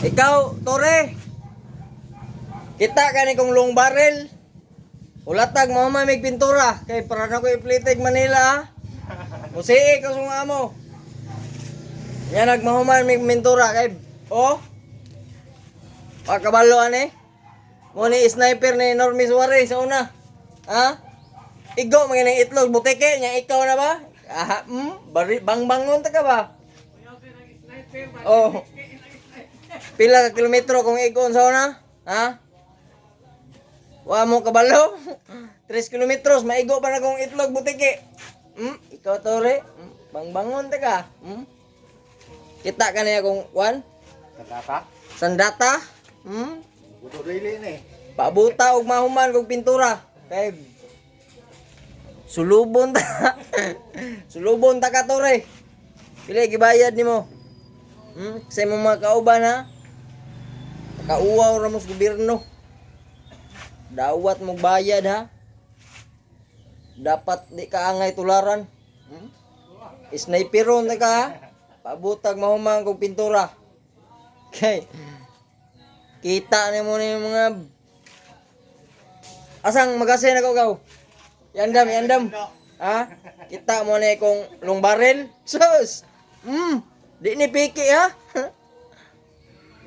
Ikaw, Tore. Kita ka ni kong long barrel. Ulatag mo may pintura. Kay para na ko iplitig Manila ha. Musii ka sunga mo. Yan nagmahuman may pintura. Kay, oh. Pakabalo ani. Mo ni sniper ni Normie Suarez sa una. Ha? Igo mga nang itlog butike nya ikaw na ba? Bang-bangon ta ka ba? Oh. Pila ka kilometro kung igon sa una? Ha? Wa mo kabalo? 3 kilometros maigo pa na kong itlog butike. Ikaw Tore, bang-bangon ta ka. Kita ka niya kung wan? Sandata? Sandata? Buto dili ni. Pabuta og mahuman kog pintura. Kay sulubon ta. Sulubon ta ka Tore. Pila gibayad nimo? Sa imong mga kauban ha. Kauwaw ra mo sa gobyerno. Dawat mo bayad ha. Dapat di ka angay tularan. Sniperon na ka ha. Pabutag mahuman kog pintura. Okay. Kita ni mo ni mga asang magasin ako gaw. Yandam. Ha? Kita mo ni kong long barrel. Sus. Di ni piki ha.